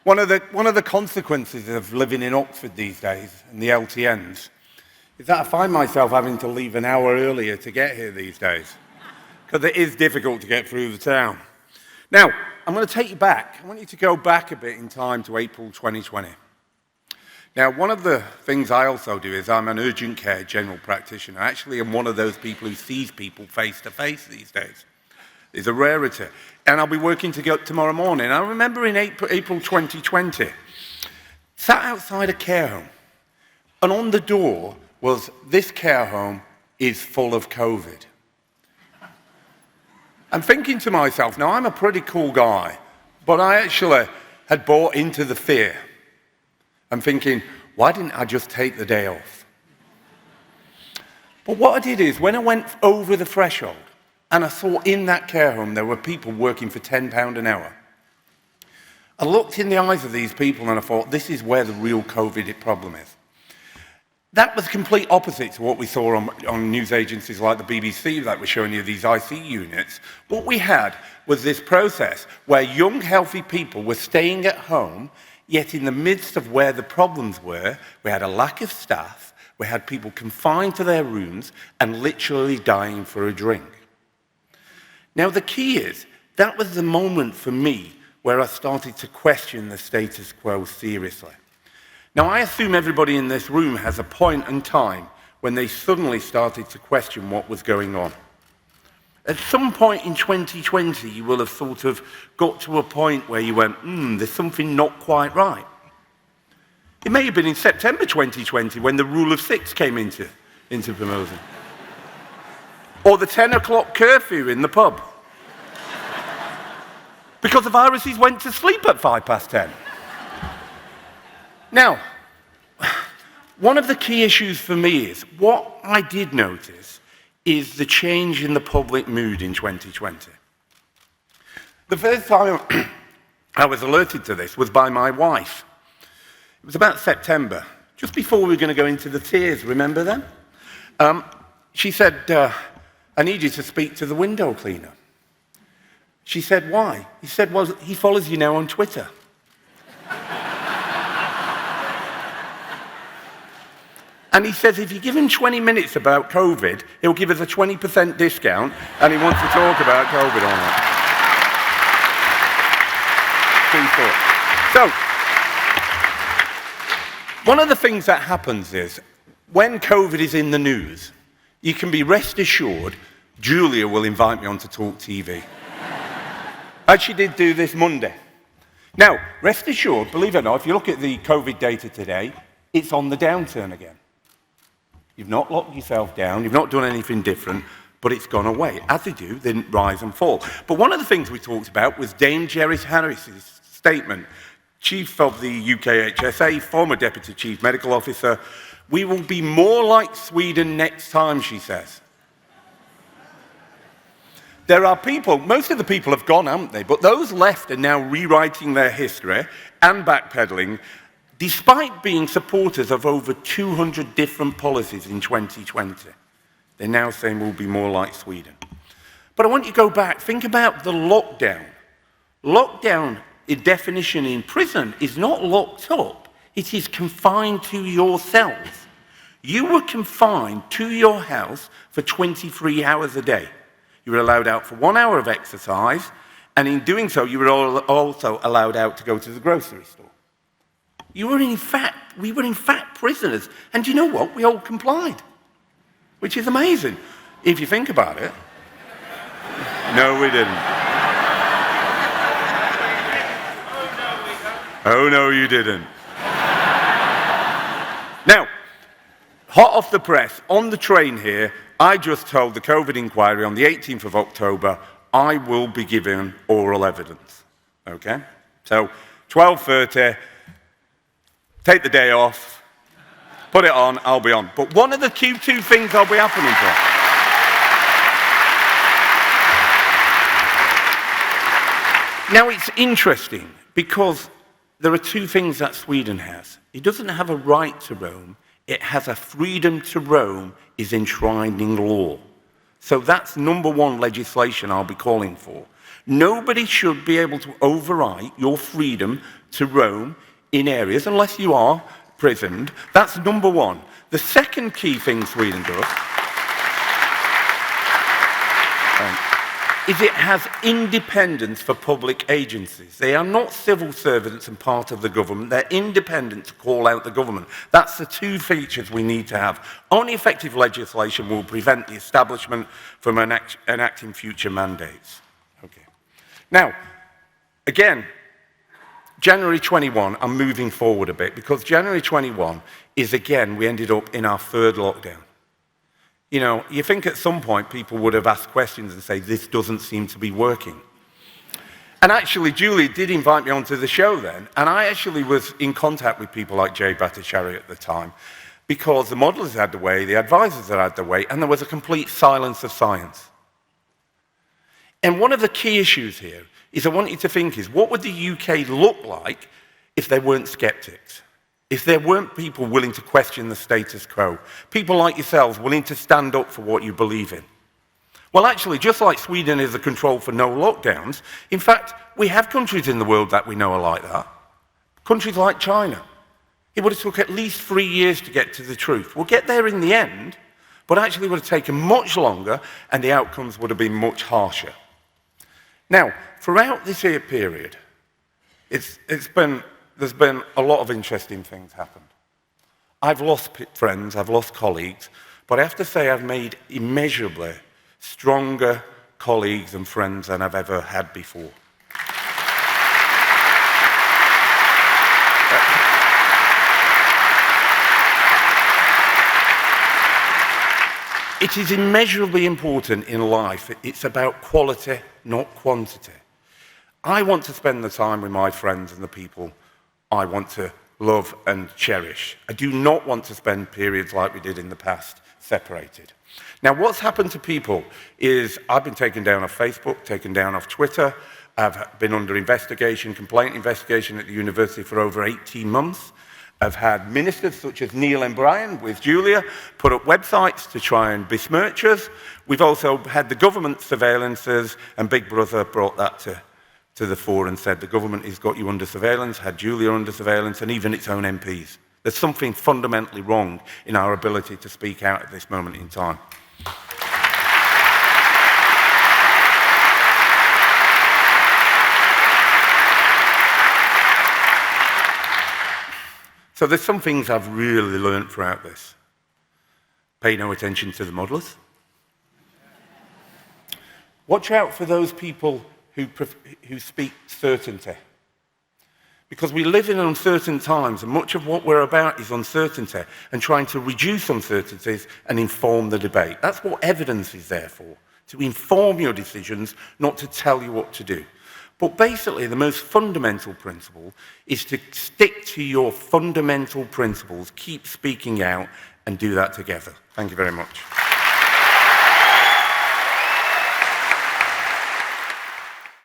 One of the consequences of living in Oxford these days, and the LTNs, is that I find myself having to leave an hour earlier to get here these days, because it is difficult to get through the town. Now, I'm going to take you back. I want you to go back a bit in time to April 2020. Now, one of the things I also do is I'm an urgent care general practitioner. Actually, I'm one of those people who sees people face to face these days. It's a rarity. And I'll be working tomorrow morning. I remember in April 2020, sat outside a care home, and on the door was, "This care home is full of COVID." I'm thinking to myself, now I'm a pretty cool guy, but I actually had bought into the fear. I'm thinking, why didn't I just take the day off? But what I did is, when I went over the threshold, and I saw in that care home there were people working for £10 an hour, I looked in the eyes of these people and I thought, this is where the real COVID problem is. That was complete opposite to what we saw on news agencies like the BBC that were showing you these IC units. What we had was this process where young, healthy people were staying at home, yet in the midst of where the problems were, we had a lack of staff, we had people confined to their rooms and literally dying for a drink. Now, the key is, that was the moment for me where I started to question the status quo seriously. Now, I assume everybody in this room has a point in time when they suddenly started to question what was going on. At some point in 2020, you will have sort of got to a point where you went, there's something not quite right. It may have been in September 2020 when the rule of 6 came into promotion. Or the 10 o'clock curfew in the pub. Because the viruses went to sleep at 10:05. Now, one of the key issues for me is, what I did notice is the change in the public mood in 2020. The first time I was alerted to this was by my wife. It was about September, just before we were going to go into the tiers, remember then? She said, I need you to speak to the window cleaner. She said, why? He said, well, he follows you now on Twitter. And he says, if you give him 20 minutes about COVID, he'll give us a 20% discount, and he wants to talk about COVID on it. So, one of the things that happens is, when COVID is in the news, you can be rest assured, Julia will invite me on to Talk TV. As she did do this Monday. Now, rest assured, believe it or not, if you look at the COVID data today, it's on the downturn again. You've not locked yourself down, you've not done anything different, but it's gone away. As they do, they rise and fall. But one of the things we talked about was Dame Jerris Harris's statement, Chief of the UKHSA, former Deputy Chief Medical Officer. We will be more like Sweden next time, she says. There are people, most of the people have gone, haven't they? But those left are now rewriting their history and backpedaling, despite being supporters of over 200 different policies in 2020. They're now saying we'll be more like Sweden. But I want you to go back, think about the lockdown. Lockdown, in definition in prison, is not locked up. It is confined to yourself. You were confined to your house for 23 hours a day. You were allowed out for 1 hour of exercise, and in doing so, you were also allowed out to go to the grocery store. We were in fact prisoners. And do you know what? We all complied, which is amazing, if you think about it. No, we didn't. Oh, no, you didn't. Now, hot off the press, on the train here, I just told the COVID inquiry on the 18th of October, I will be giving oral evidence. Okay? So, 12:30, take the day off, put it on, I'll be on. But one of the two things I'll be happening for. Now, it's interesting because there are two things that Sweden has. It doesn't have a right to roam, it has a freedom to roam is enshrined in law. So that's number one legislation I'll be calling for. Nobody should be able to overwrite your freedom to roam in areas unless you are prisoned. That's number one. The second key thing Sweden does is it has independence for public agencies. They are not civil servants and part of the government. They're independent to call out the government. That's the two features we need to have. Only effective legislation will prevent the establishment from enacting future mandates. Okay. Now, again, January 21, I'm moving forward a bit, because January 21 is, again, we ended up in our third lockdown. You know, you think at some point people would have asked questions and say, this doesn't seem to be working. And actually, Julia did invite me onto the show then, and I actually was in contact with people like Jay Bhattacharya at the time, because the modelers had the way, the advisors had the way, and there was a complete silence of science. And one of the key issues here is I want you to think is, what would the UK look like if there weren't skeptics? If there weren't people willing to question the status quo, people like yourselves willing to stand up for what you believe in. Well, actually, just like Sweden is a control for no lockdowns, in fact, we have countries in the world that we know are like that. Countries like China. It would have took at least 3 years to get to the truth. We'll get there in the end, but actually it would have taken much longer and the outcomes would have been much harsher. Now, throughout this year period, there's been a lot of interesting things happened. I've lost friends, I've lost colleagues, but I have to say I've made immeasurably stronger colleagues and friends than I've ever had before. It is immeasurably important in life. It's about quality, not quantity. I want to spend the time with my friends and the people I want to love and cherish. I do not want to spend periods like we did in the past, separated. Now, what's happened to people is I've been taken down off Facebook, taken down off Twitter. I've been under investigation, complaint investigation at the university for over 18 months. I've had ministers such as Neil and Brian with Julia put up websites to try and besmirch us. We've also had the government surveillances, and Big Brother brought that to the fore and said the government has got you under surveillance, had Julia under surveillance, and even its own MPs. There's something fundamentally wrong in our ability to speak out at this moment in time. So there's some things I've really learned throughout this. Pay no attention to the modelers. Watch out for those people who speak certainty. Because we live in uncertain times, and much of what we're about is uncertainty and trying to reduce uncertainties and inform the debate. That's what evidence is there for, to inform your decisions, not to tell you what to do. But basically, the most fundamental principle is to stick to your fundamental principles, keep speaking out, and do that together. Thank you very much.